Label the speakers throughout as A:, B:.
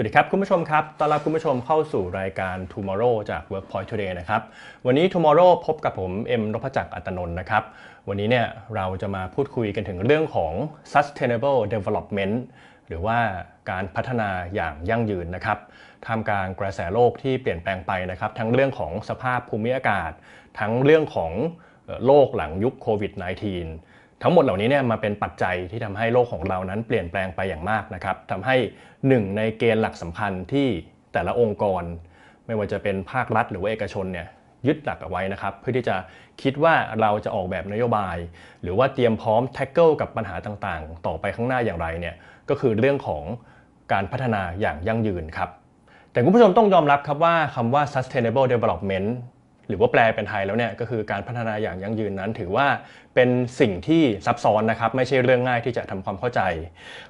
A: วัสดีครับคุณผู้ชมครับต้อนรับคุณผู้ชมเข้าสู่รายการ Tomorrow จาก Workpoint Today นะครับวันนี้ Tomorrow พบกับผมเอ็มนพจักรอัตนนท์นะครับวันนี้เนี่ยเราจะมาพูดคุยกันถึงเรื่องของ Sustainable Development หรือว่าการพัฒนาอย่างยั่งยืนนะครับท่ามกลางกระแสโลกที่เปลี่ยนแปลงไปนะครับทั้งเรื่องของสภาพภูมิอากาศทั้งเรื่องของโลกหลังยุคโควิด -19 ทั้งหมดเหล่านี้เนี่ยมาเป็นปัจจัยที่ทำให้โลกของเรานั้นเปลี่ยนแปลงไปอย่างมากนะครับทำให้หนึ่งในเกณฑ์หลักสำคัญที่แต่ละองค์กรไม่ว่าจะเป็นภาครัฐหรือว่าเอกชนเนี่ยยึดหลักเอาไว้นะครับเพื่อที่จะคิดว่าเราจะออกแบบนโยบายหรือว่าเตรียมพร้อมแท็กเกิลกับปัญหาต่างๆต่อไปข้างหน้าอย่างไรเนี่ยก็คือเรื่องของการพัฒนาอย่างยั่งยืนครับแต่คุณผู้ชมต้องยอมรับครับว่าคำว่า sustainable developmentหรือว่าแปลเป็นไทยแล้วเนี่ยก็คือการพัฒนาอย่างยั่งยืนนั้นถือว่าเป็นสิ่งที่ซับซ้อนนะครับไม่ใช่เรื่องง่ายที่จะทำความเข้าใจ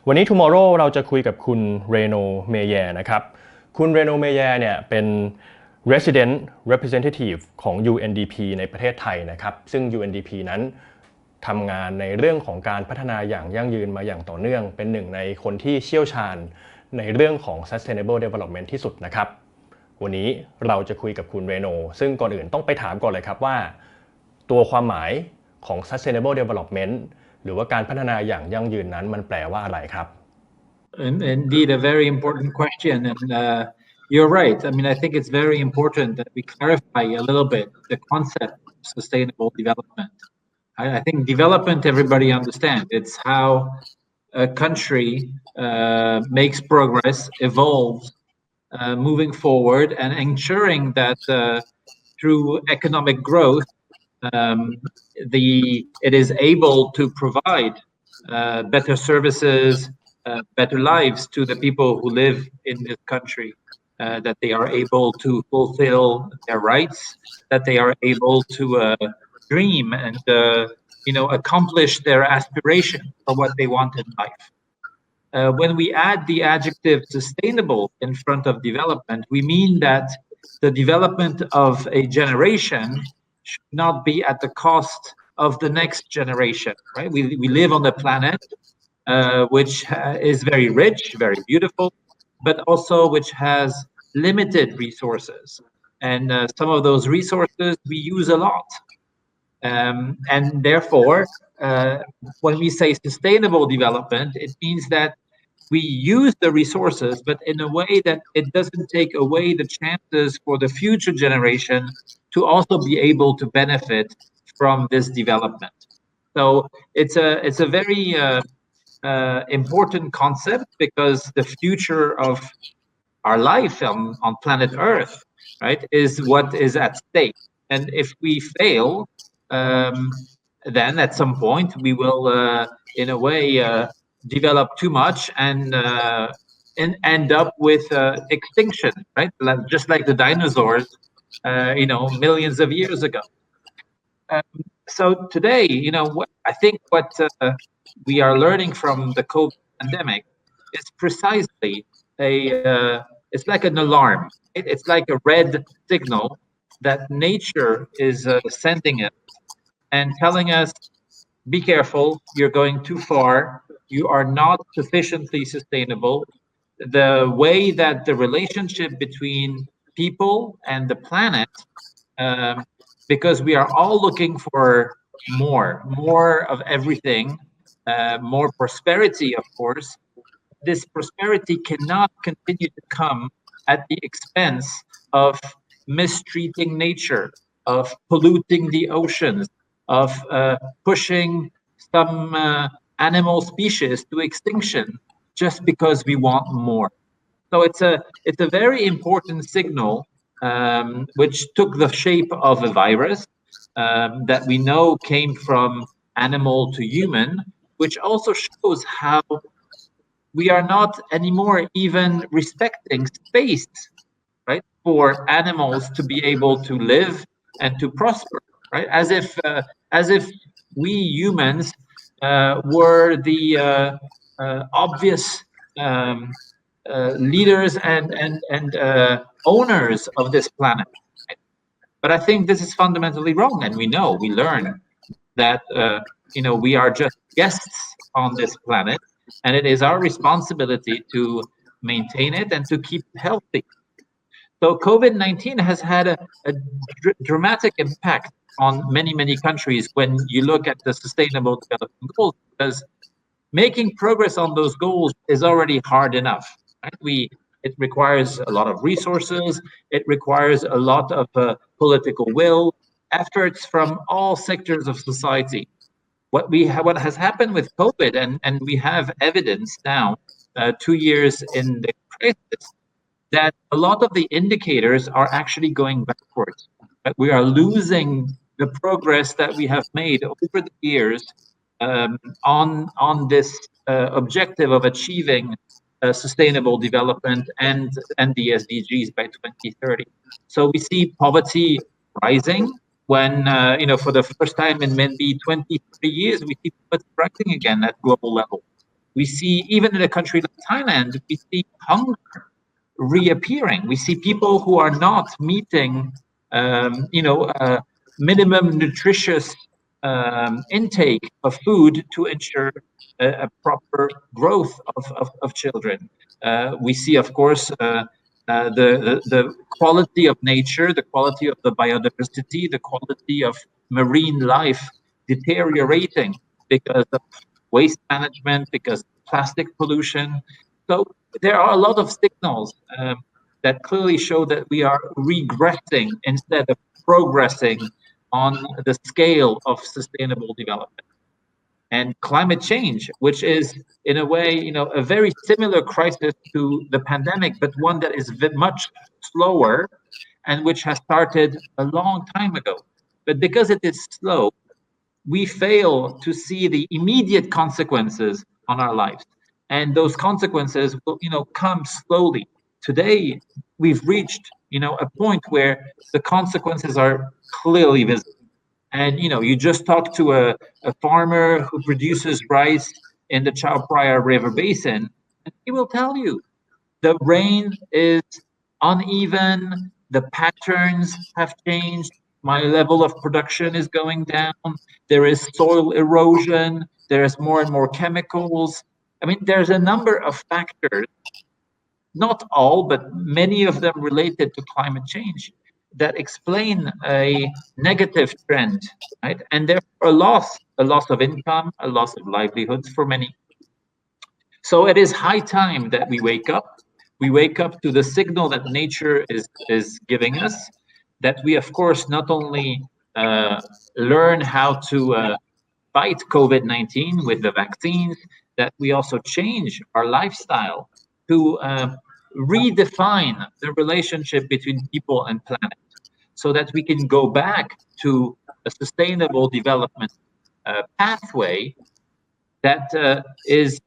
A: วันนี้ Tomorrow เราจะคุยกับคุณเรโนเมเยนะครับคุณเรโนเมเยเนี่ยเป็น Resident Representative ของ Undp ในประเทศไทยนะครับซึ่ง Undp นั้นทำงานในเรื่องของการพัฒนาอย่างยั่งยืนมาอย่างต่อเนื่องเป็นหนึ่งในคนที่เชี่ยวชาญในเรื่องของ Sustainable Development ที่สุดนะครับวันนี้เราจะคุยกับคุณเรโนซึ่งก่อนอื่นต้องไปถามก่อนเลยครับว่าตัวความหมายของ Sustainable Development หรือว่าการพัฒนาอย่างยั่งยืนนั้นมันแปลว่าอะไรครับ
B: Indeed, a very important question, and you're right. I mean, I think it's very important that we clarify a little bit the concept of sustainable development. I think development, everybody understands. It's how a country makes progress, evolves, moving forward, and ensuring that through economic growth, it is able to provide better services, better lives to the people who live in this country, that they are able to fulfill their rights, that they are able to dream and accomplish their aspiration for what they want in life. When we add the adjective sustainable in front of development, we mean that the development of a generation should not be at the cost of the next generation, right? We live on a planet which is very rich, very beautiful, but also which has limited resources. And some of those resources we use a lot. And therefore, when we say sustainable development, it means that we use the resources, but in a way that it doesn't take away the chances for the future generation to also be able to benefit from this development. So it's a very important concept because the future of our life on planet Earth, right, is what is at stake. And if we fail, then at some point we will, in a way, develop too much and end up with extinction, right? Just like the dinosaurs, millions of years ago. So today, I think what we are learning from the COVID pandemic is precisely it's like an alarm. It's like a red signal that nature is sending us and telling us, be careful, you're going too far, you are not sufficiently sustainable. The way that the relationship between people and the planet, because we are all looking for more of everything, more prosperity, of course. This prosperity cannot continue to come at the expense of mistreating nature, of polluting the oceans, of pushing some animal species to extinction just because we want more. So it's a very important signal which took the shape of a virus that we know came from animal to human, which also shows how we are not anymore even respecting space, right, for animals to be able to live and to prosper, right? As if we humans were the obvious leaders and owners of this planet. Right? But I think this is fundamentally wrong, and we learn that we are just guests on this planet, and it is our responsibility to maintain it and to keep it healthy. So COVID-19 has had a dramatic impact on many countries when you look at the Sustainable Development Goals, because making progress on those goals is already hard enough. Right? It requires a lot of resources. It requires a lot of political will, efforts from all sectors of society. What has happened with COVID, and we have evidence now, 2 years in the crisis, that a lot of the indicators are actually going backwards. That we are losing the progress that we have made over the years on this objective of achieving sustainable development and the SDGs by 2030. So we see poverty rising when, for the first time in maybe 20, 30 years, we see poverty rising again at global level. We see, even in a country like Thailand, we see hunger reappearing. We see people who are not meeting, minimum nutritious intake of food to ensure a proper growth of children. We see, of course, the quality of nature, the quality of the biodiversity, the quality of marine life deteriorating because of waste management, because of plastic pollution. So there are a lot of signals that clearly show that we are regressing instead of progressing on the scale of sustainable development. And climate change, which is in a way, a very similar crisis to the pandemic, but one that is much slower and which has started a long time ago. But because it is slow, we fail to see the immediate consequences on our lives. And those consequences will, come slowly. Today, we've reached, a point where the consequences are clearly visible. And, you just talk to a farmer who produces rice in the Chao Phraya River Basin, and he will tell you the rain is uneven, the patterns have changed, my level of production is going down, there is soil erosion, there is more and more chemicals. I mean, there's a number of factors, not all, but many of them related to climate change, that explain a negative trend, right? And therefore a loss of income, a loss of livelihoods for many. So it is high time that we wake up. We wake up to the signal that nature is giving us, that we, of course, not only learn how to fight COVID-19 with the vaccines, that we also change our lifestyle to redefine the relationship between people and planet, so that we can go back to a sustainable development pathway that is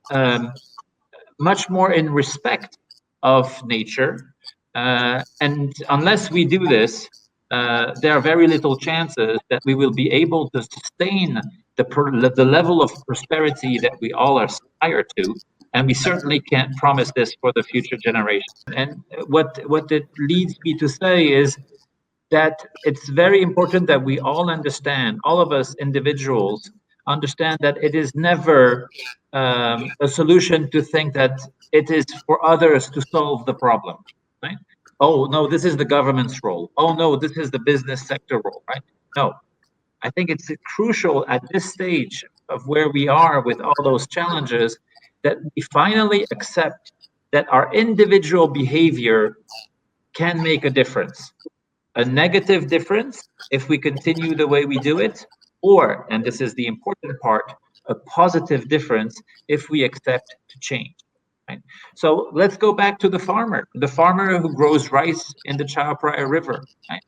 B: much more in respect of nature. And unless we do this, there are very little chances that we will be able to sustain the level of prosperity that we all aspire to. And we certainly can't promise this for the future generations. And what it leads me to say is that it's very important that we all understand, all of us individuals understand, that it is never a solution to think that it is for others to solve the problem, right? Oh, no, this is the government's role. Oh, no, this is the business sector role, right? No, I think it's crucial at this stage of where we are with all those challenges that we finally accept that our individual behavior can make a difference. A negative difference if we continue the way we do it, or, and this is the important part, a positive difference if we accept to change. Right? So let's go back to the farmer who grows rice in the Chao Phraya River. Right?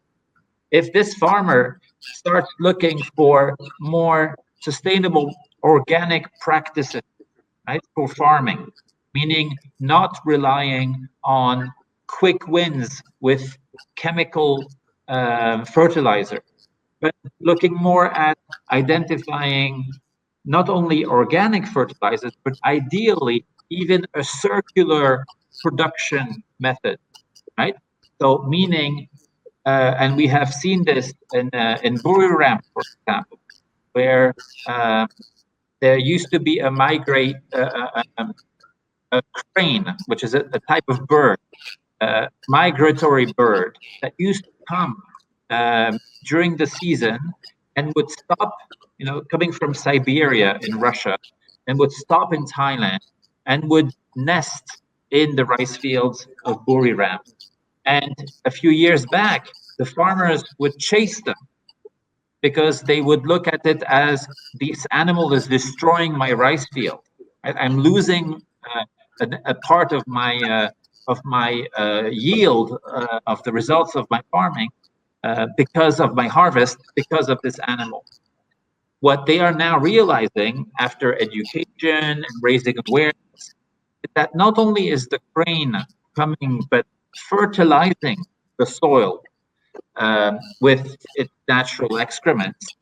B: If this farmer starts looking for more sustainable organic practices, right, for farming, meaning not relying on quick wins with chemical fertilizer, but looking more at identifying not only organic fertilizers, but ideally even a circular production method, right? So meaning, and we have seen this in Buriram, for example, where there used to be a a crane, which is a type of bird, migratory bird that used to come during the season and would stop, coming from Siberia in Russia, and would stop in Thailand and would nest in the rice fields of Buriram. And a few years back, the farmers would chase them because they would look at it as this animal is destroying my rice field. Right? I'm losing a part of my yield of the results of my farming because of my harvest, because of this animal. What they are now realizing after education and raising awareness is that not only is the crane coming, but fertilizing the soil with its natural excrements,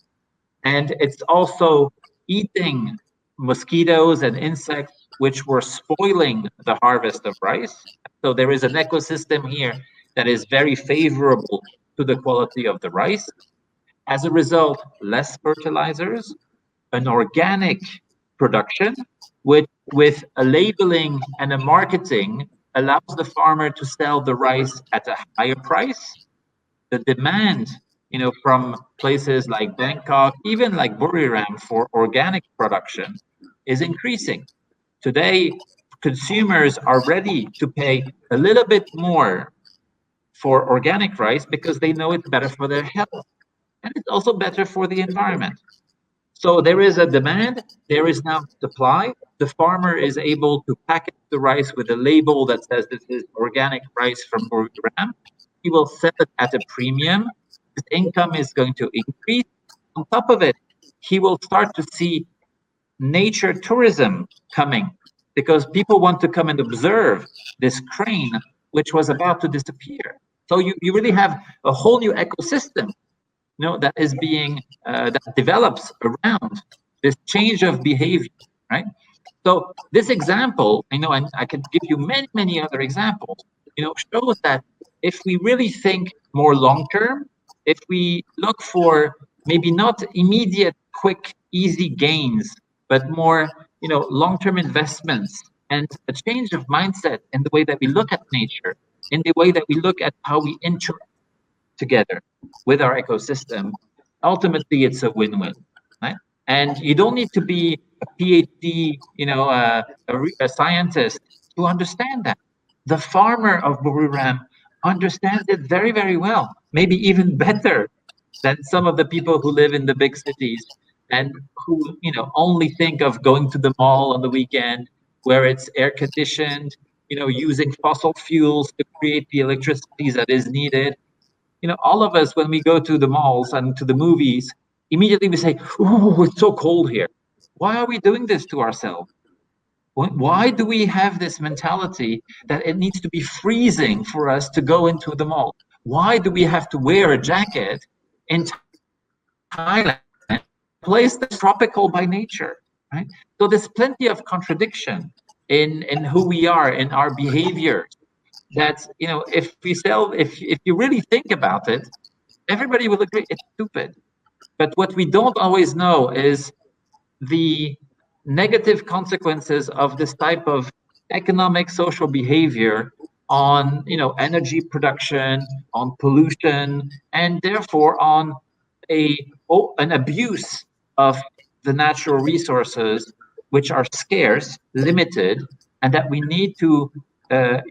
B: and it's also eating mosquitoes and insects which were spoiling the harvest of rice. So there is an ecosystem here that is very favorable to the quality of the rice. As a result, less fertilizers, an organic production with a labeling and a marketing allows the farmer to sell the rice at a higher price. The demand, from places like Bangkok, even like Buriram, for organic production is increasing. Today, consumers are ready to pay a little bit more for organic rice because they know it's better for their health, and it's also better for the environment. So there is a demand, there is now supply. The farmer is able to package the rice with a label that says this is organic rice from Buriram. He will sell it at a premium. His income is going to increase. On top of it, he will start to see nature tourism coming because people want to come and observe this crane, which was about to disappear. So you really have a whole new ecosystem, that is being that develops around this change of behavior, right? So this example, and I can give you many, many other examples, shows that if we really think more long term, if we look for maybe not immediate, quick, easy gains, but more, long-term investments and a change of mindset in the way that we look at nature, in the way that we look at how we interact together with our ecosystem, ultimately it's a win-win, right? And you don't need to be a PhD, a scientist to understand that. The farmer of Buriram understands it very, very well, maybe even better than some of the people who live in the big cities and who, only think of going to the mall on the weekend where it's air conditioned, using fossil fuels to create the electricity that is needed. All of us, when we go to the malls and to the movies, immediately we say, "Oh, it's so cold here." Why are we doing this to ourselves? Why do we have this mentality that it needs to be freezing for us to go into the mall? Why do we have to wear a jacket in Thailand, a place that's tropical by nature, right? So there's plenty of contradiction in who we are, in our behaviors. That's, if you really think about it, everybody will agree it's stupid. But what we don't always know is the negative consequences of this type of economic social behavior on energy production, on pollution, and therefore on an abuse of the natural resources, which are scarce, limited, and that we need to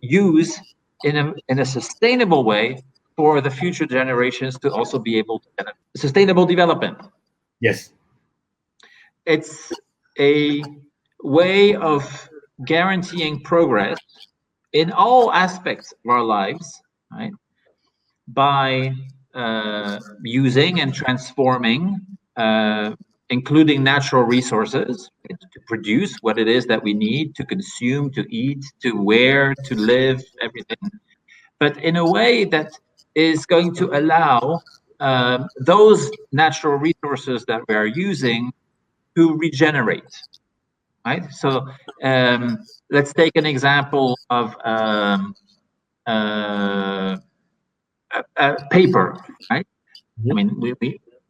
B: use in a sustainable way for the future generations to also be able to benefit. Sustainable development.
A: Yes.
B: It's a way of guaranteeing progress in all aspects of our lives, right? By using and transforming, including natural resources, to produce what it is that we need to consume, to eat, to wear, to live, everything. But in a way that is going to allow those natural resources that we are using to regenerate, right? So let's take an example of paper, right? Mm-hmm. I mean,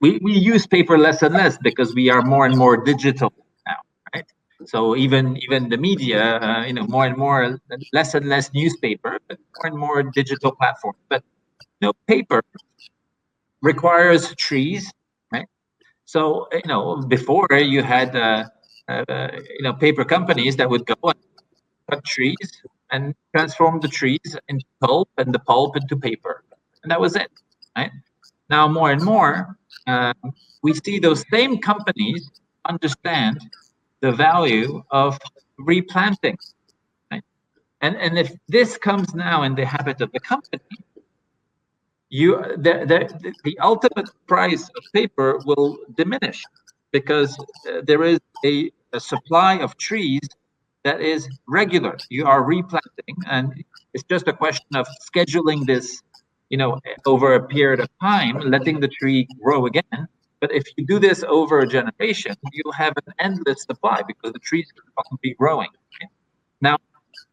B: we use paper less and less because we are more and more digital now, right? So even the media, more and more, less and less newspaper, but more and more digital platforms. But paper requires trees, right? So before you had paper companies that would go and cut trees and transform the trees into pulp and the pulp into paper, and that was it, right? Now more and more, we see those same companies understand the value of replanting, right? And if this comes now in the habit of the company, the ultimate price of paper will diminish because there is a supply of trees that is regular. You are replanting, and it's just a question of scheduling this, over a period of time, letting the tree grow again. But if you do this over a generation, you'll have an endless supply because the trees can be growing. Okay? Now,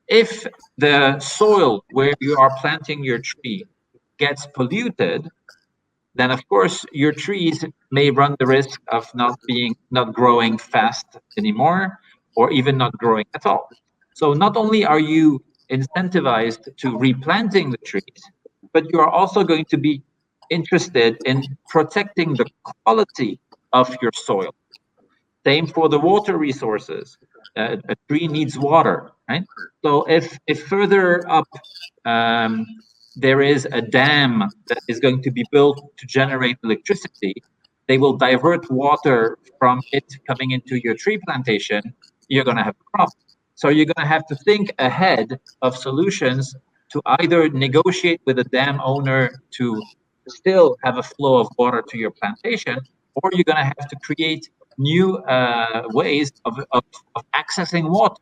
B: if the soil where you are planting your tree gets polluted, then of course your trees may run the risk of not growing fast anymore, or even not growing at all. So not only are you incentivized to replanting the trees, but you are also going to be interested in protecting the quality of your soil. Same for the water resources. A tree needs water, right? So if further up there is a dam that is going to be built to generate electricity, they will divert water from it coming into your tree plantation. You're going to have a problem. So you're going to have to think ahead of solutions to either negotiate with the dam owner to still have a flow of water to your plantation, or you're going to have to create new ways of accessing water,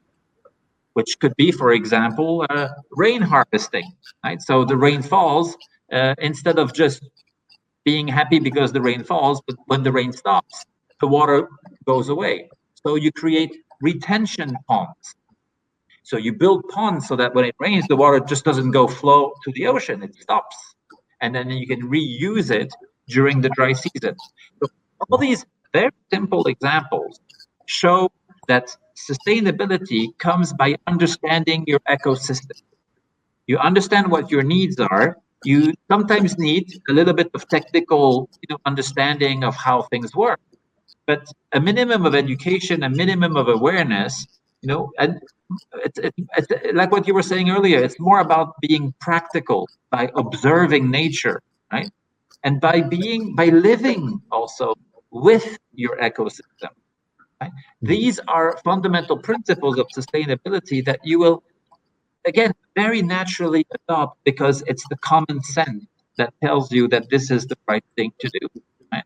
B: which could be, for example, rain harvesting, right? So the rain falls, instead of just being happy because the rain falls, but when the rain stops, the water goes away. So you create retention ponds. So you build ponds so that when it rains, the water just doesn't flow to the ocean, it stops. And then you can reuse it during the dry season. So all these very simple examples show that sustainability comes by understanding your ecosystem. You understand what your needs are. You sometimes need a little bit of technical understanding of how things work, but a minimum of education, a minimum of awareness, and it's like what you were saying earlier, it's more about being practical by observing nature, right? And by living also with your ecosystem. Right? These are fundamental principles of sustainability that you will, again, very naturally adopt because it's the common sense that tells you that this is the right thing to do. Right?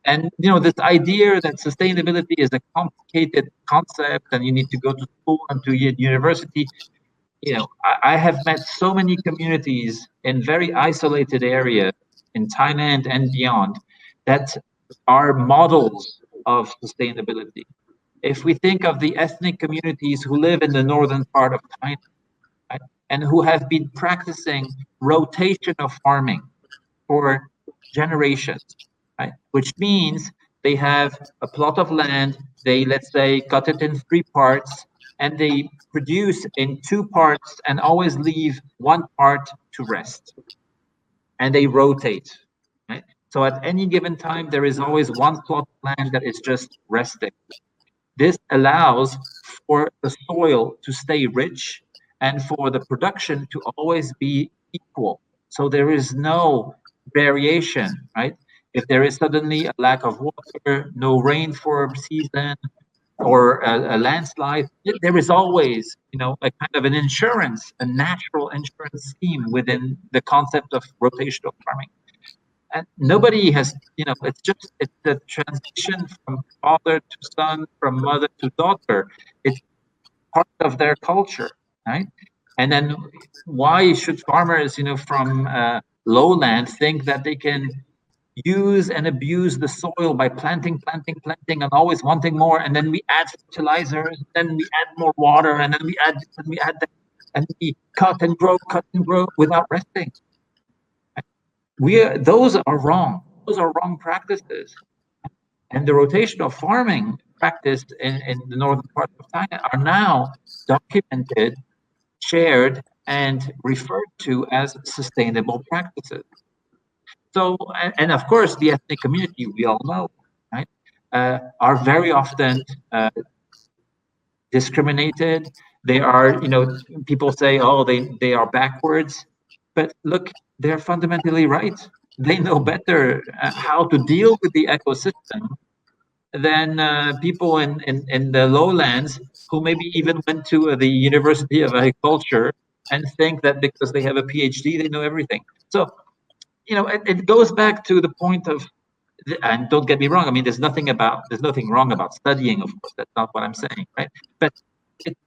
B: And this idea that sustainability is a complicated concept and you need to go to school and to university. I have met so many communities in very isolated areas in Thailand and beyond that are models of sustainability. If we think of the ethnic communities who live in the northern part of Thailand, right, and who have been practicing rotation of farming for generations, right, which means they have a plot of land, they, let's say, cut it in 3 parts, and they produce in 2 parts and always leave 1 part to rest. And they rotate, right? So at any given time, there is always 1 plot of land that is just resting. This allows for the soil to stay rich and for the production to always be equal. So there is no variation, right? If there is suddenly a lack of water, no rain for a season, or a landslide, there is always, a kind of an insurance, a natural insurance scheme within the concept of rotational farming. And nobody has, it's the transition from father to son, from mother to daughter. It's part of their culture, right? And then why should farmers, from lowland think that they can use and abuse the soil by planting and always wanting more, and then we add fertilizers, then we add more water, and then we add that, and we cut and grow without resting. Those are wrong. Those are wrong practices. And the rotational farming practiced in the northern part of Thailand are now documented, shared, and referred to as sustainable practices. So, and of course, the ethnic community, we all know, right, are very often discriminated. They are, people say, oh, they are backwards. But look, they're fundamentally right. They know better how to deal with the ecosystem than people in the lowlands who maybe even went to the University of Agriculture and think that because they have a PhD, they know everything. So, it goes back to the point of, and don't get me wrong, I mean, there's nothing wrong about studying, of course, that's not what I'm saying, right? But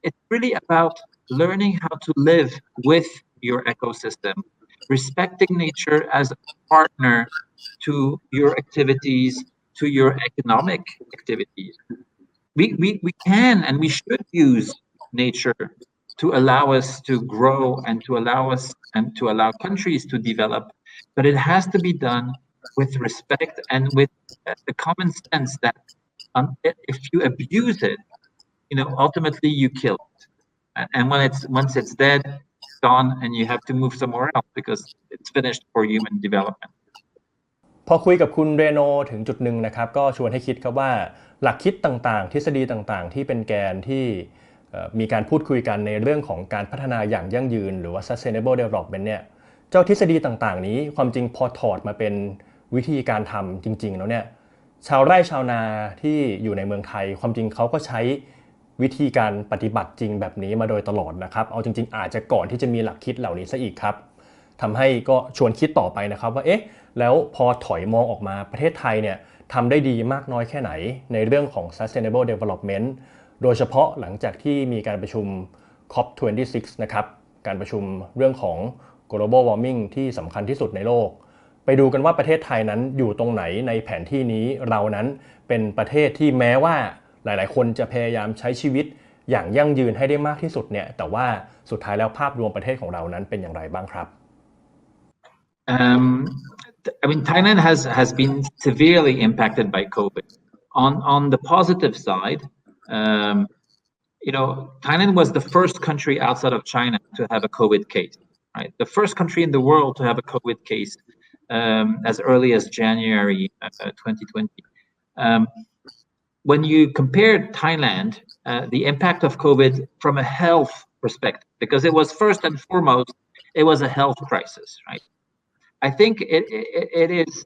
B: it's really about learning how to live with your ecosystem, respecting nature as a partner to your activities, to your economic activities. We can and we should use nature to allow us to grow and to allow countries to develop, but it has to be done with respect and with the common sense that if you abuse it, ultimately you kill it. And once it's dead, it's gone, and you have to move somewhere else because it's finished for human development.
A: พอคุยกับคุณเรโนถึงจุดหนึ่งนะครับก็ชวนให้คิดครับว่าหลักคิดต่างๆทฤษฎีต่างๆที่เป็นแกนที่มีการพูดคุยกันในเรื่องของการพัฒนาอย่างยั่งยืนหรือว่า sustainable development เนี่ยเจ้าทฤษฎีต่างๆนี้ความจริงพอถอดมาเป็นวิธีการทำจริงๆแล้วเนี่ยชาวไร่ชาวนาที่อยู่ในเมืองไทยความจริงเขาก็ใช้วิธีการปฏิบัติจริงแบบนี้มาโดยตลอดนะครับเอาจริงๆอาจจะก่อนที่จะมีหลักคิดเหล่านี้ซะอีกครับทำให้ก็ชวนคิดต่อไปนะครับว่าแล้วพอถอยมองออกมาประเทศไทยเนี่ยทำได้ดีมากน้อยแค่ไหนในเรื่องของ sustainable development โดยเฉพาะหลังจากที่มีการประชุม COP26 นะครับการประชุมเรื่องของ global warming ที่สำคัญที่สุดในโลกไปดูกันว่าประเทศไทยนั้นอยู่ตรงไหนในแผนที่นี้เรานั้นเป็นประเทศที่แม้ว่าหลายๆคนจะพยายามใช้ชีวิตอย่างยั่งยืนให้ได้มากที่สุดเนี่ยแต่ว่าสุดท้ายแล้วภาพรวมประเทศของเรานั้นเป็นอย่างไรบ้างครับ
B: I mean, Thailand has been severely impacted by COVID. On the positive side, Thailand was the first country outside of China to have a COVID case, right? The first country in the world to have a COVID case as early as January 2020. When you compare Thailand, the impact of COVID from a health perspective, because it was first and foremost, it was a health crisis, right? I think it is,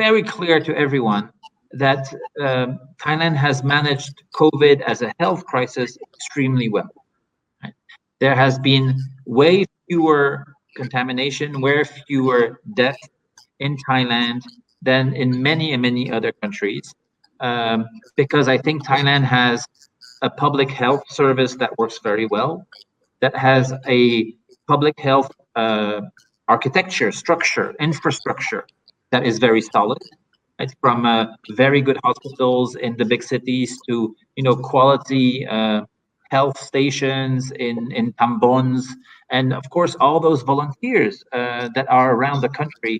B: very clear to everyone that Thailand has managed COVID as a health crisis extremely well. Right? There has been way fewer contamination, way fewer deaths in Thailand than in many other countries, because I think Thailand has a public health service that works very well, that has a public health architecture, structure, infrastructure that is very solid. It's from very good hospitals in the big cities to quality health stations in tambons, and of course all those volunteers that are around the country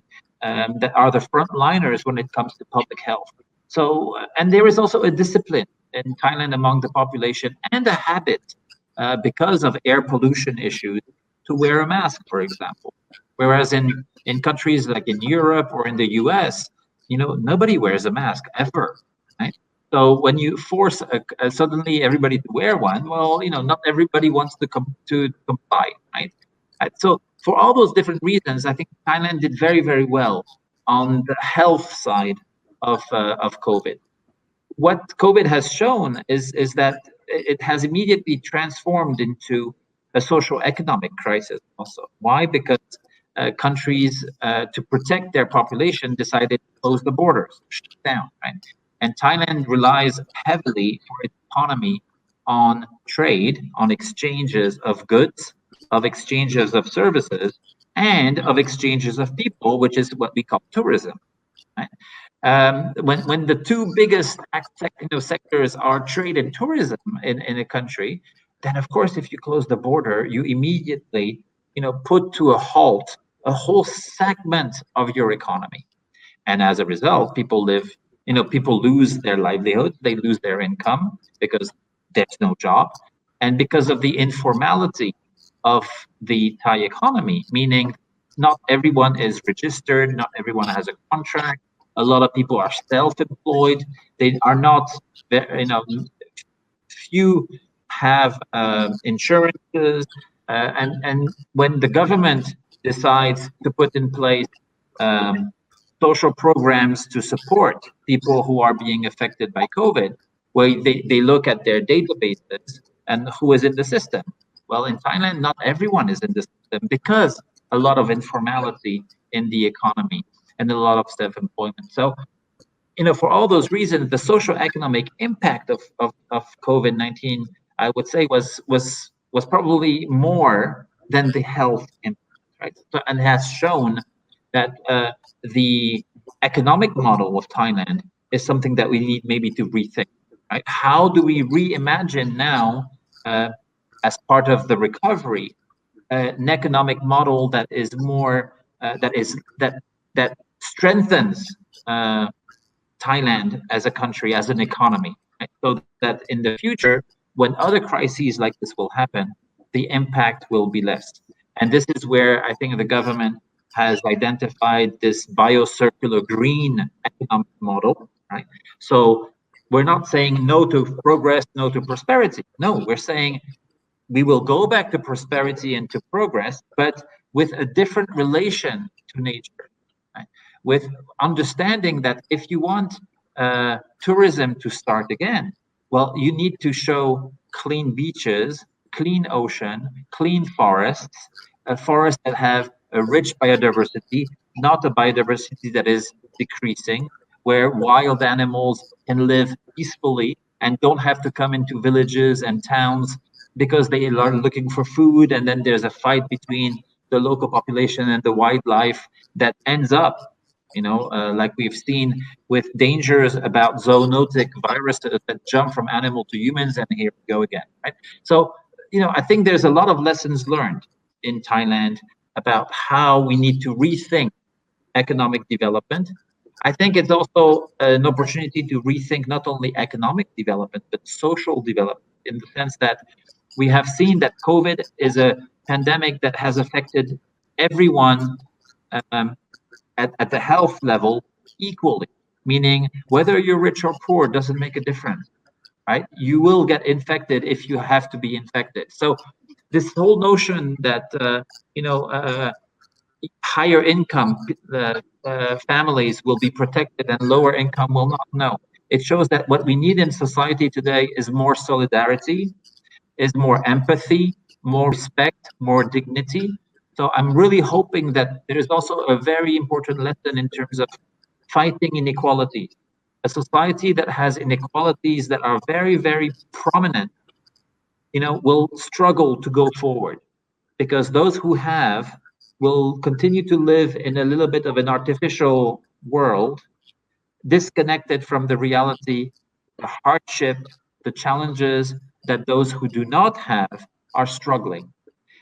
B: that are the frontliners when it comes to public health. So, and there is also a discipline in Thailand among the population and a habit because of air pollution issues to wear a mask, for example. Whereas in countries like in Europe or in the US, nobody wears a mask ever, right? So when you force suddenly everybody to wear one, well, not everybody wants to comply, right? So for all those different reasons, I think Thailand did very, very well on the health side of COVID. What COVID has shown is that it has immediately transformed into a social economic crisis also. Why? Because countries, to protect their population, decided to close the borders, shut down, right? And Thailand relies heavily for its economy on trade, on exchanges of goods, of exchanges of services, and of exchanges of people, which is what we call tourism, right? When the two biggest sectors are trade and tourism in a country, then of course, if you close the border, you immediately put to a halt a whole segment of your economy. And as a result, people live people lose their livelihood, they lose their income because there's no job, and because of the informality of the Thai economy, meaning not everyone is registered, not everyone has a contract. A lot of people are self-employed. They are not, few have insurances, and when the government decides to put in place social programs to support people who are being affected by COVID, where they look at their databases and who is in the system. Well, in Thailand, not everyone is in the system because a lot of informality in the economy and a lot of self-employment. So, for all those reasons, the social economic impact of COVID-19, I would say, was probably more than the health impact, right? So, and has shown that the economic model of Thailand is something that we need maybe to rethink, right? How do we reimagine now, as part of the recovery, an economic model that is more that strengthens Thailand as a country, as an economy, right? So that in the future, when other crises like this will happen, the impact will be less. And this is where I think the government has identified this biocircular green economic model, right? So we're not saying no to progress, no to prosperity. No, we're saying we will go back to prosperity and to progress, but with a different relation to nature, right? With understanding that if you want tourism to start again, well, you need to show clean beaches, clean ocean, clean forests, forests that have a rich biodiversity, not a biodiversity that is decreasing, where wild animals can live peacefully and don't have to come into villages and towns because they are looking for food, and then there's a fight between the local population and the wildlife that ends up, like we've seen with dangers about zoonotic viruses that jump from animal to humans, and here we go again, right? So, I think there's a lot of lessons learned in Thailand about how we need to rethink economic development. I think it's also an opportunity to rethink not only economic development, but social development, in the sense that we have seen that COVID is a pandemic that has affected everyone at the health level equally, meaning whether you're rich or poor doesn't make a difference, right? You will get infected if you have to be infected. So this whole notion that, higher income families will be protected and lower income will not, no. It shows that what we need in society today is more solidarity, is more empathy, more respect, more dignity. So I'm really hoping that there is also a very important lesson in terms of fighting inequality. A society that has inequalities that are very, very prominent, will struggle to go forward, because those who have will continue to live in a little bit of an artificial world, disconnected from the reality, the hardship, the challenges that those who do not have are struggling.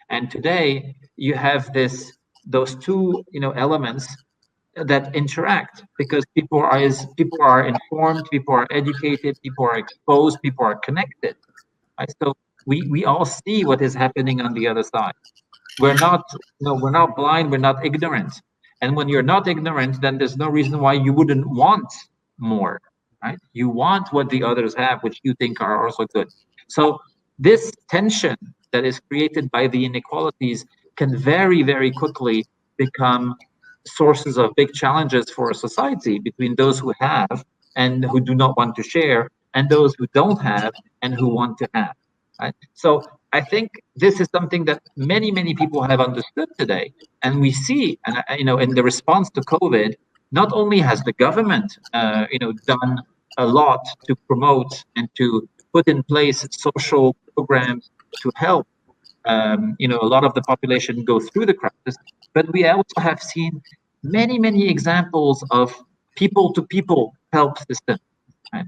B: And today you have those two, elements that interact, because people are informed, people are educated, people are exposed, people are connected, right? So we all see what is happening on the other side. We're not blind, we're not ignorant. And when you're not ignorant, then there's no reason why you wouldn't want more, right? You want what the others have, which you think are also good. So this tension that is created by the inequalities can very, very quickly become sources of big challenges for a society, between those who have and who do not want to share, and those who don't have and who want to have, right? So I think this is something that many, many people have understood today, and we see, and in the response to COVID, not only has the government, done a lot to promote and to put in place social programs to help, a lot of the population go through the crisis, but we also have seen many, many examples of people-to-people help systems, right?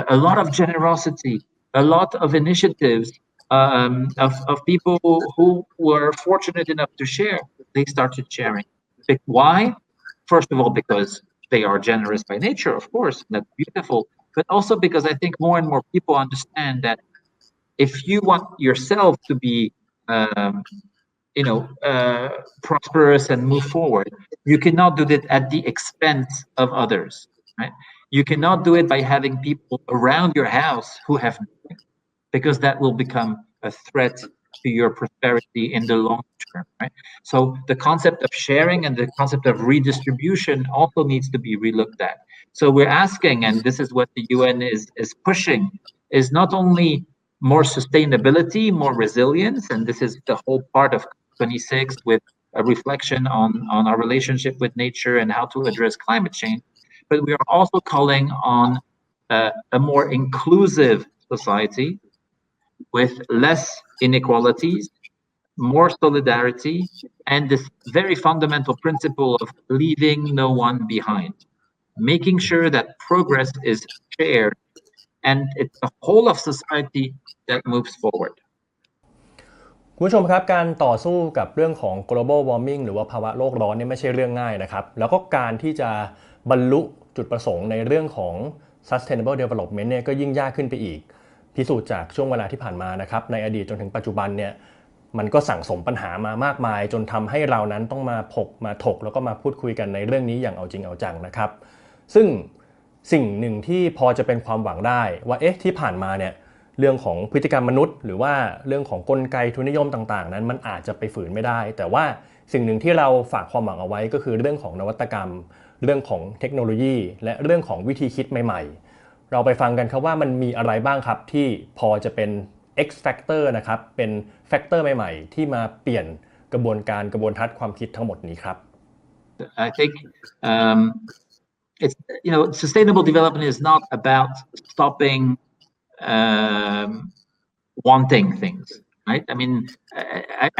B: A lot of generosity, a lot of initiatives, of people who were fortunate enough to share. They started sharing. Why? First of all, because they are generous by nature, of course, and that's beautiful, but also because I think more and more people understand that if you want yourself to be prosperous and move forward, you cannot do it at the expense of others, right? You cannot do it by having people around your house who have nothing, because that will become a threat to your prosperity in the long term, right? So the concept of sharing and the concept of redistribution also needs to be relooked at. So we're asking, and this is what the UN is pushing, is not only more sustainability, more resilience, and this is the whole part of 26 with a reflection on our relationship with nature and how to address climate change, but we are also calling on a more inclusive society with less inequalities, more solidarity, and this very fundamental principle of leaving no one behind, making sure that progress is shared and it's the whole of society that moves forward.
A: คุณผู้ชมครับการต่อสู้กับเรื่องของ global warming หรือว่าภาวะโลกร้อนเนี่ยไม่ใช่เรื่องง่ายนะครับแล้วก็การที่จะบรรลุจุดประสงค์ในเรื่องของ sustainable development เนี่ยก็ยิ่งยากขึ้นไปอีกพิสูจน์จากช่วงเวลาที่ผ่านมานะครับในอดีตจนถึงปัจจุบันเนี่ยมันก็สั่งสมปัญหามามากมายจนทำให้เรานั้นต้องมาถกแล้วก็มาพูดคุยกันในเรื่องนี้อย่างเอาจริงเอาจังนะครับซึ่งสิ่งหนึ่งที่พอจะเป็นความหวังได้ว่าที่ผ่านมาเนี่ยเรื่องของพฤติกรรมมนุษย์หรือว่าเรื่องของกลไกทุนนิยมต่างๆนั้นมันอาจจะไปฝืนไม่ได้แต่ว่าสิ่งหนึ่งที่เราฝากความหวังเอาไว้ก็คือเรื่องของนวัตกรรมเรื่องของเทคโนโลยีและเรื่องของวิธีคิดใหม่ๆเราไปฟังกันครับว่ามันมีอะไรบ้างครับที่พอจะเป็น X factor นะครับเป็นแฟกเตอร์ใหม่ๆที่มาเปลี่ยนกระบวนทัศน์ความคิดทั้งหมดนี้ครับ
B: I think it's sustainable development is not about stopping wanting things, right? I mean,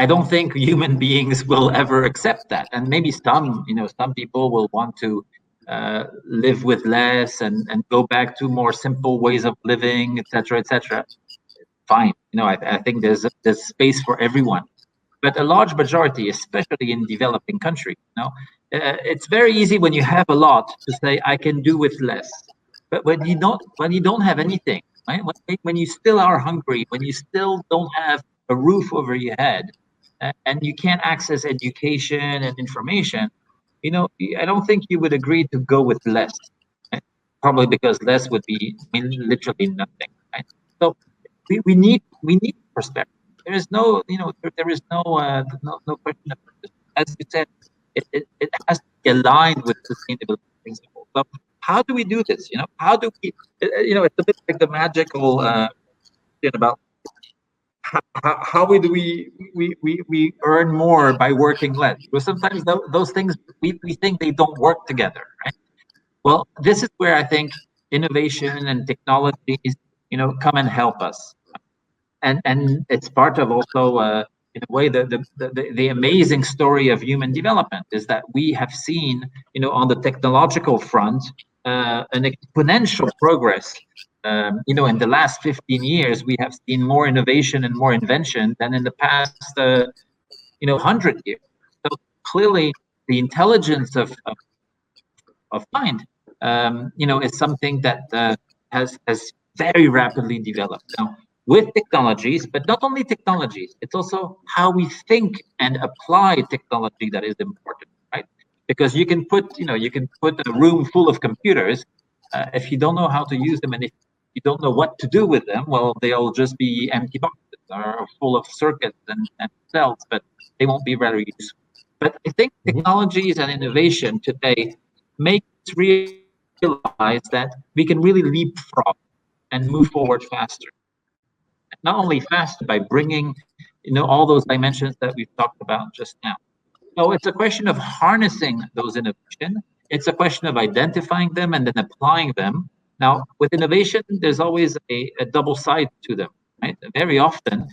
B: I don't think human beings will ever accept that, and maybe some people will want to live with less and go back to more simple ways of living, etc., etc. Fine, I think there's space for everyone, but a large majority, especially in developing countries, it's very easy when you have a lot to say I can do with less, but when you don't have anything, right? When you still are hungry, when you still don't have a roof over your head, and you can't access education and information, I don't think you would agree to go with less, right? Probably because less would be literally nothing, right? So we need prosperity. There is no question about this. As you said, it has to be aligned with sustainability principles. So how do we do this? How do we? It's a bit like the magical about how do we earn more by working less? Because sometimes those things we think they don't work together, right? Well, this is where I think innovation and technologies, come and help us, and it's part of also. In a way, the amazing story of human development is that we have seen, on the technological front, an exponential progress. In the last 15 years, we have seen more innovation and more invention than in the past, 100 years. So clearly, the intelligence of mind, is something that has very rapidly developed now. With technologies, but not only technologies, it's also how we think and apply technology that is important, right? Because you can put a room full of computers. If you don't know how to use them and if you don't know what to do with them, well, they'll just be empty boxes or full of circuits and cells, but they won't be very useful. But I think technologies and innovation today make us realize that we can really leapfrog and move forward faster. Not only faster by bringing, all those dimensions that we've talked about just now. So it's a question of harnessing those innovations. It's a question of identifying them and then applying them. Now, with innovation, there's always a double side to them, right? Very often,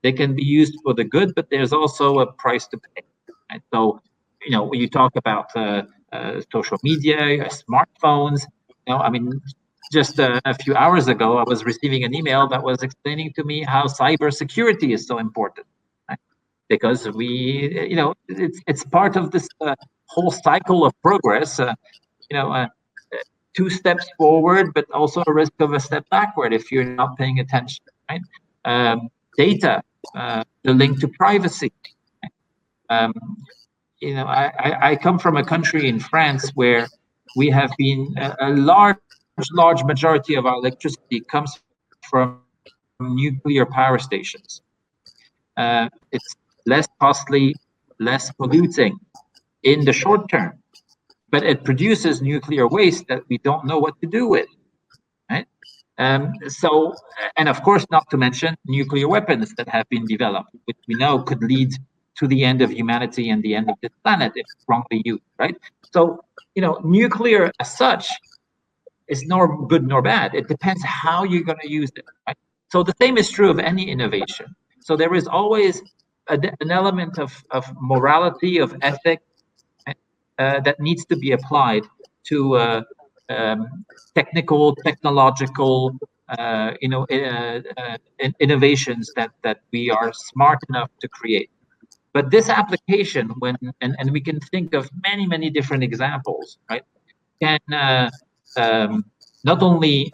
B: they can be used for the good, but there's also a price to pay, right? So, when you talk about social media, smartphones, just a few hours ago, I was receiving an email that was explaining to me how cybersecurity is so important, right? Because it's part of this whole cycle of progress, 2 steps forward, but also a risk of a step backward if you're not paying attention, right? Data, the link to privacy. I come from a country in France where we have been a large majority of our electricity comes from nuclear power stations. It's less costly, less polluting in the short term, but it produces nuclear waste that we don't know what to do with, right? And of course, not to mention nuclear weapons that have been developed, which we know could lead to the end of humanity and the end of this planet if wrongly used, right? So, nuclear as such is nor good nor bad. It depends how you're going to use it, right? So the same is true of any innovation. So there is always an element of morality, of ethics, that needs to be applied to technological innovations that we are smart enough to create. But this application, and we can think of many different examples, right, can not only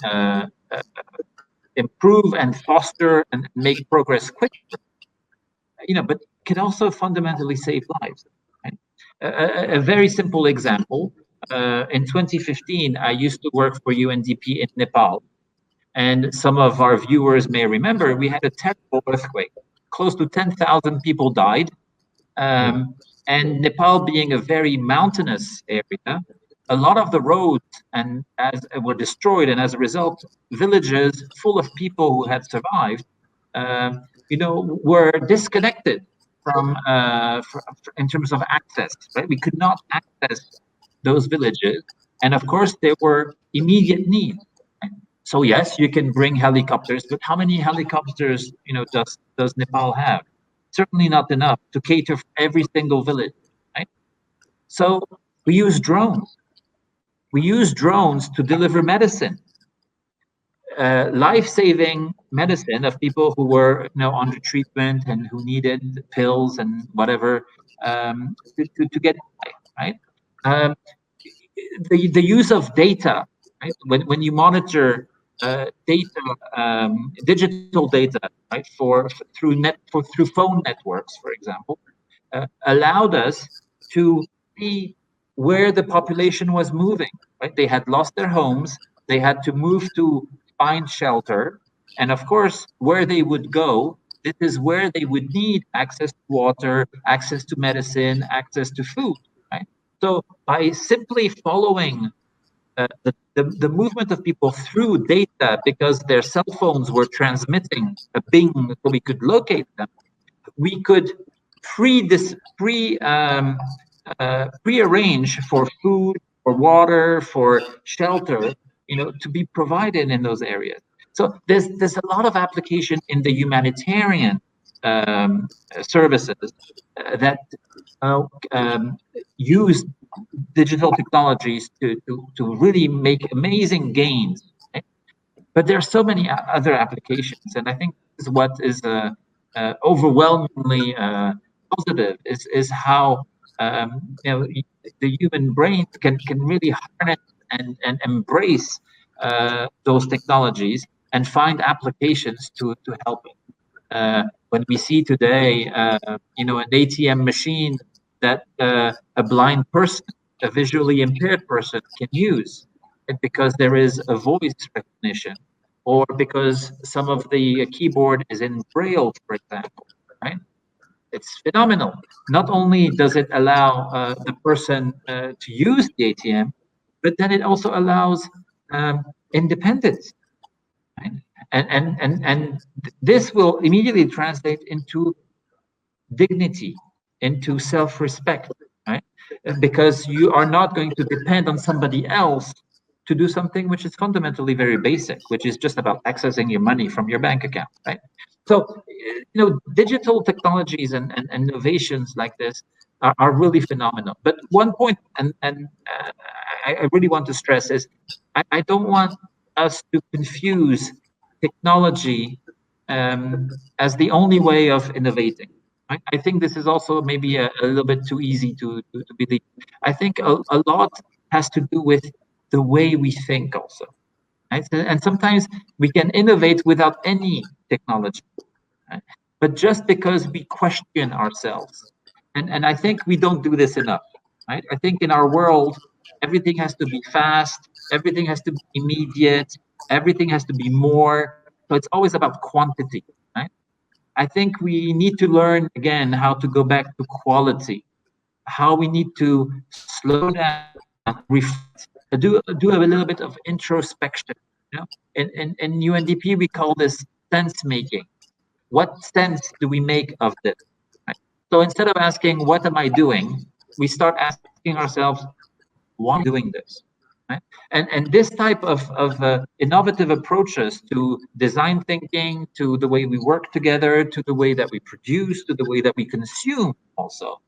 B: improve and foster and make progress quicker, but can also fundamentally save lives. Right? A very simple example. In 2015, I used to work for Undp in Nepal, and some of our viewers may remember we had a terrible earthquake. Close to 10,000 people died. And Nepal being a very mountainous area, a lot of the roads were destroyed, and as a result, villages full of people who had survived, were disconnected from in terms of access. Right, we could not access those villages, and of course there were immediate needs. Right? So yes, you can bring helicopters, but how many helicopters does Nepal have? Certainly not enough to cater for every single village, right? So we use drones. We use drones to deliver medicine, life-saving medicine of people who were under treatment and who needed pills and whatever to get by, right? The use of data, right? When you monitor data, digital data, right, through phone networks, for example, allowed us to see where the population was moving. Right, they had lost their homes, they had to move to find shelter, and of course, where they would go, this is where they would need access to water, access to medicine, access to food. Right, so by simply following the movement of people through data, because their cell phones were transmitting a ping so we could locate them, we could prearrange for food, for water, for shelter, to be provided in those areas. So there's a lot of application in the humanitarian services that use digital technologies to really make amazing gains. Right? But there are so many other applications, and I think this is what is overwhelmingly positive is how the human brain can really harness and embrace those technologies and find applications to help it. When we see today, an ATM machine that a blind person, a visually impaired person can use, because there is a voice recognition, or because some of the keyboard is in Braille, for example, right? It's phenomenal. Not only does it allow the person to use the ATM, but then it also allows independence. Right? And this will immediately translate into dignity, into self-respect, right? Because you are not going to depend on somebody else to do something which is fundamentally very basic, which is just about accessing your money from your bank account, right? So, digital technologies and innovations like this are really phenomenal. But one point, and I really want to stress is, I don't want us to confuse technology as the only way of innovating. I think this is also maybe a little bit too easy to believe. I think a lot has to do with the way we think also. Right? And sometimes we can innovate without any technology, right? But just because we question ourselves. And I think we don't do this enough. Right? I think in our world, everything has to be fast, everything has to be immediate, everything has to be more. So it's always about quantity. Right? I think we need to learn again how to go back to quality, how we need to slow down, reflect, do a little bit of introspection. You know, in UNDP we call this sense making. What sense do we make of this? Right? So instead of asking what am I doing, we start asking ourselves, why am I doing this? Right? And this type of innovative approaches to design thinking, to the way we work together, to the way that we produce, to the way that we consume also,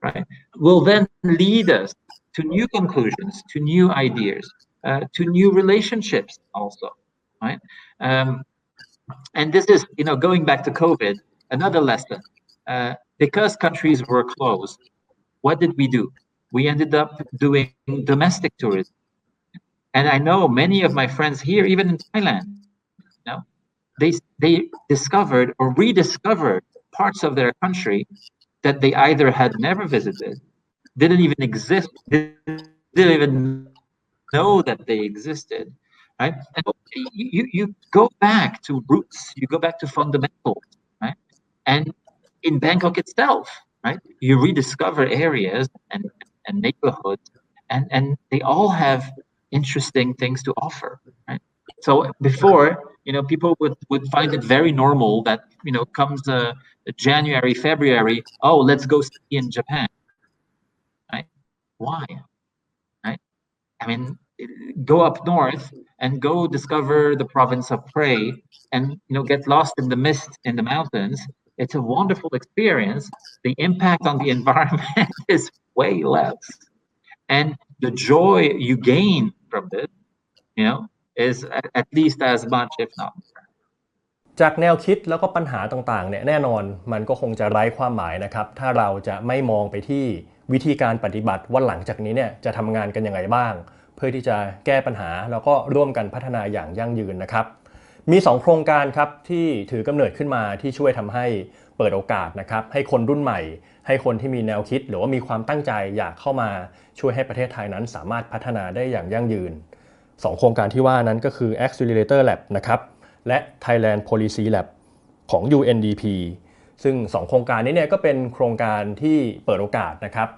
B: right, will then lead us to new conclusions, to new ideas, to new relationships also, right? And this is, going back to COVID, another lesson. Because countries were closed, what did we do? We ended up doing domestic tourism. And I know many of my friends here, even in Thailand, they discovered or rediscovered parts of their country that they either had never visited, didn't even exist, didn't even know that they existed, right? And you go back to roots, you go back to fundamentals, right? And in Bangkok itself, right, you rediscover areas and neighborhoods, and they all have interesting things to offer, right? So before, people would find it very normal that, comes January, February, oh, let's go ski in Japan, right? Why? Right? I mean, go up north and go discover the province of Prey and, get lost in the mist in the mountains. It's a wonderful experience. The impact on the environment is way less. And the joy you gain from this, is at least as much, if not more.
A: จากแนวคิดแล้วก็ปัญหาต่างๆเนี่ยแน่นอนมันก็คงจะไร้ความหมายนะครับถ้าเราจะไม่มองไปที่วิธีการปฏิบัติว่าหลังจากนี้เนี่ยจะทำงานกันยังไงบ้างเพื่อที่จะแก้ปัญหาแล้วก็ร่วมกันพัฒนาอย่างยั่งยืนนะครับมี2โครงการครับที่ถือกำเนิดขึ้นมาที่ช่วยทำให้เปิดโอกาสนะครับให้คนรุ่นใหม่ให้คนที่มีแนวคิดหรือว่ามีความตั้งใจอยากเข้ามาช่วยให้ประเทศไทยนั้นสามารถพัฒนาได้อย่างยั่งยืน2โครงการที่ว่านั้นก็คือ Accelerator Lab นะครับและ Thailand Policy Lab ของ Undp ซึ่ง2โครงการนี้เนี่ยก็เป็นโครงการที่เปิดโอกาสนะครับ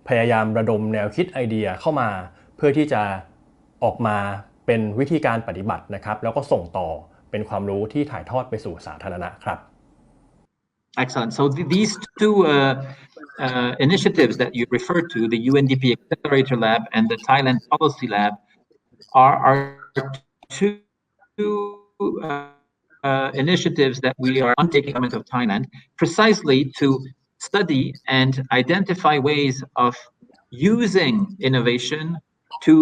A: พยายามระดมแนวคิดไอเดียเข้ามาเพื่อที่จะออกมาเป็นวิธีการปฏิบัตินะครับแล้วก็ส่งต่อเป็นความรู้ที่ถ่ายทอดไปสู่สาธารณะครับ
B: Excellent. So these two initiatives that you referred to, the UNDP Accelerator Lab and the Thailand Policy Lab, are two initiatives that we are undertaking in the government of Thailand precisely to study and identify ways of using innovation to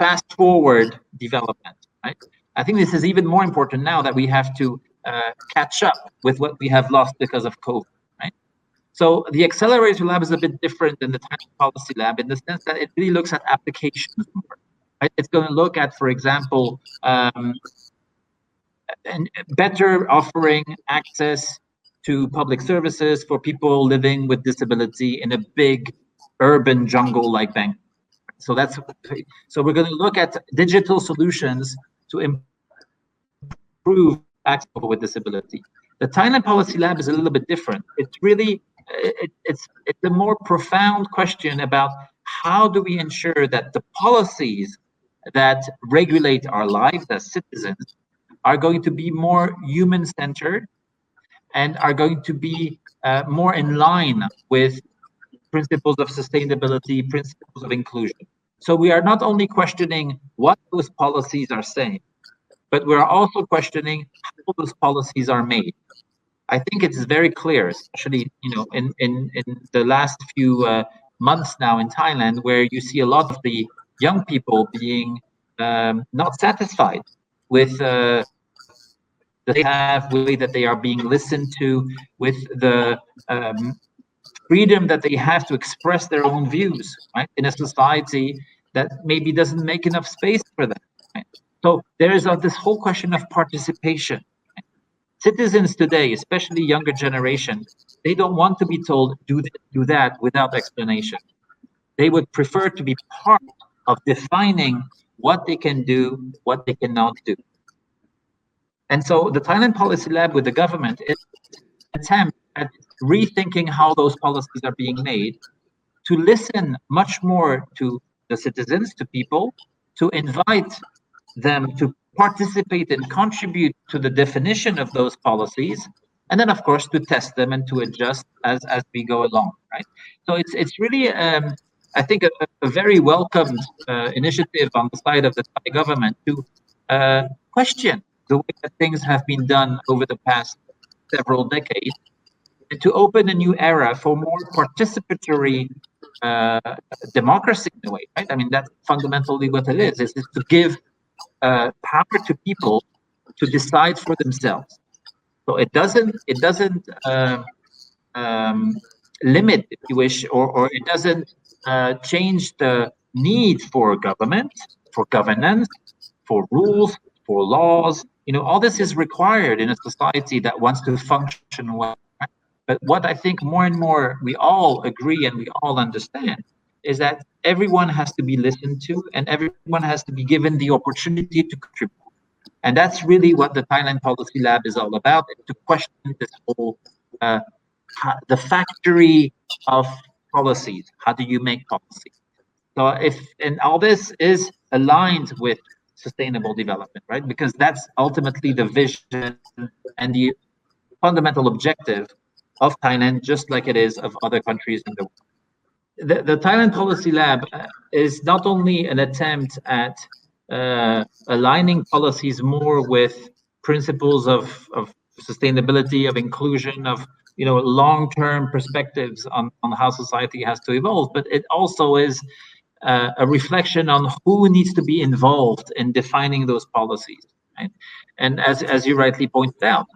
B: fast forward development, right? I think this is even more important now that we have to catch up with what we have lost because of COVID, right? So the Accelerator Lab is a bit different than the Thailand Policy Lab in the sense that it really looks at applications more. Right? It's going to look at, for example, and better offering access to public services for people living with disability in a big urban jungle like Bangkok. So we're going to look at digital solutions to improve access to people with disability. The Thailand Policy Lab is a little bit different. It's really it's a more profound question about how do we ensure that the policies that regulate our lives as citizens are going to be more human-centered and are going to be more in line with principles of sustainability, principles of inclusion. So we are not only questioning what those policies are saying, but we are also questioning how those policies are made. I think it's very clear, especially in the last few months now in Thailand, where you see a lot of the young people being not satisfied with Does they have the way that they are being listened to, with the freedom that they have to express their own views, right? In a society that maybe doesn't make enough space for them. Right? So there is this whole question of participation. Right? Citizens today, especially younger generation, they don't want to be told do this, do that without explanation. They would prefer to be part of defining what they can do, what they cannot do. And so the Thailand Policy Lab with the government is an attempt at rethinking how those policies are being made, to listen much more to the citizens, to people, to invite them to participate and contribute to the definition of those policies, and then of course to test them and to adjust as we go along, right? So it's really I think a very welcomed initiative on the side of the Thai government to question the way that things have been done over the past several decades, and to open a new era for more participatory democracy in a way, right? I mean, that's fundamentally what it is to give power to people to decide for themselves. So it doesn't limit, if you wish, or it doesn't change the need for government, for governance, for rules, for laws. You know, all this is required in a society that wants to function well. Right? But what I think more and more we all agree and we all understand is that everyone has to be listened to, and everyone has to be given the opportunity to contribute. And that's really what the Thailand Policy Lab is all about, to question this whole the factory of policies. How do you make policy? So and all this is aligned with sustainable development, right? Because that's ultimately the vision and the fundamental objective of Thailand, just like it is of other countries in the world. The Thailand Policy Lab is not only an attempt at aligning policies more with principles of sustainability, of inclusion, of long-term perspectives on how society has to evolve, but it also is a reflection on who needs to be involved in defining those policies. Right? And as you rightly pointed out,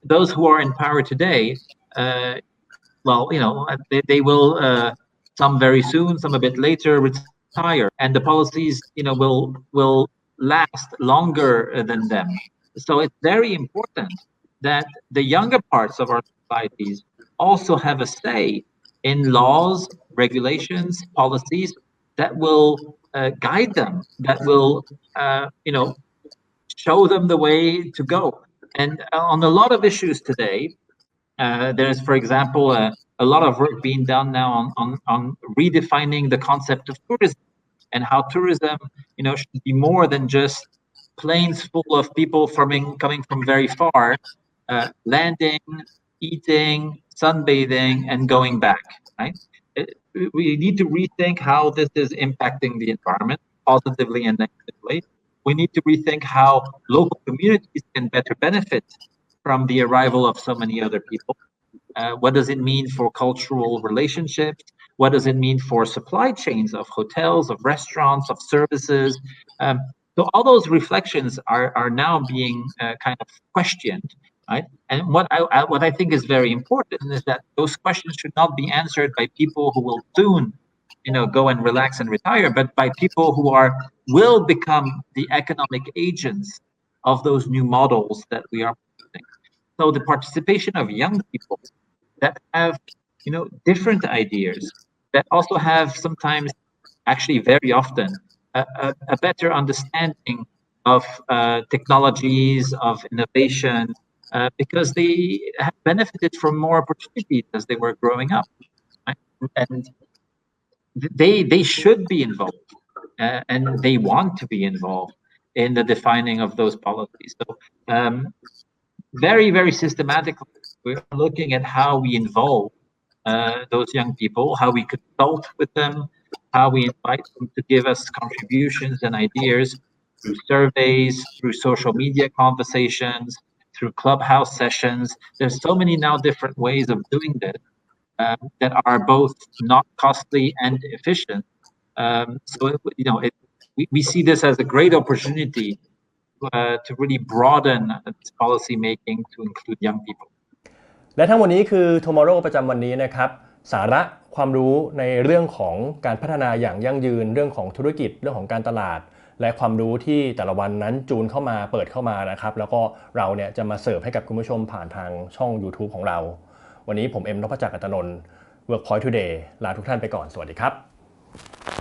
B: those who are in power today, well, they will, some very soon, some a bit later, retire, and the policies, will last longer than them. So it's very important that the younger parts of our societies also have a say in laws, regulations, policies that will guide them, that will, show them the way to go. And on a lot of issues today, there's, for example, a lot of work being done now on redefining the concept of tourism, and how tourism, should be more than just planes full of people coming from very far, landing, eating, sunbathing, and going back, right? We need to rethink how this is impacting the environment, positively and negatively. We need to rethink how local communities can better benefit from the arrival of so many other people. What does it mean for cultural relationships? What does it mean for supply chains of hotels, of restaurants, of services? So all those reflections are now being kind of questioned, right? And what I think is very important is that those questions should not be answered by people who will soon, go and relax and retire, but by people who will become the economic agents of those new models that we are producing. So the participation of young people that have, different ideas, that also have sometimes, actually very often, a better understanding of technologies, of innovation, because they have benefited from more opportunities as they were growing up, right? And they should be involved, and they want to be involved in the defining of those policies. So very, very systematically, we're looking at how we involve those young people, how we consult with them, how we invite them to give us contributions and ideas through surveys, through social media conversations, through clubhouse sessions. There's so many now different ways of doing this that are both not costly and efficient. So we see this as a great opportunity to really broaden its policy making to include young people.
A: และทั้งหมดนี้คือ Tomorrow ประจำวันนี้นะครับสาระความรู้ในเรื่องของการพัฒนาอย่างยั่งยืนเรื่องของธุรกิจเรื่องของการตลาดและความรู้ที่แต่ละวันนั้นจูนเข้ามาเปิดเข้ามานะครับแล้วก็เราเนี่ยจะมาเสิร์ฟให้กับคุณผู้ชมผ่านทางช่อง YouTube ของเราวันนี้ผมเอ็มนพจักร อัตนนท์ Workpoint Today ลาทุกท่านไปก่อนสวัสดีครับ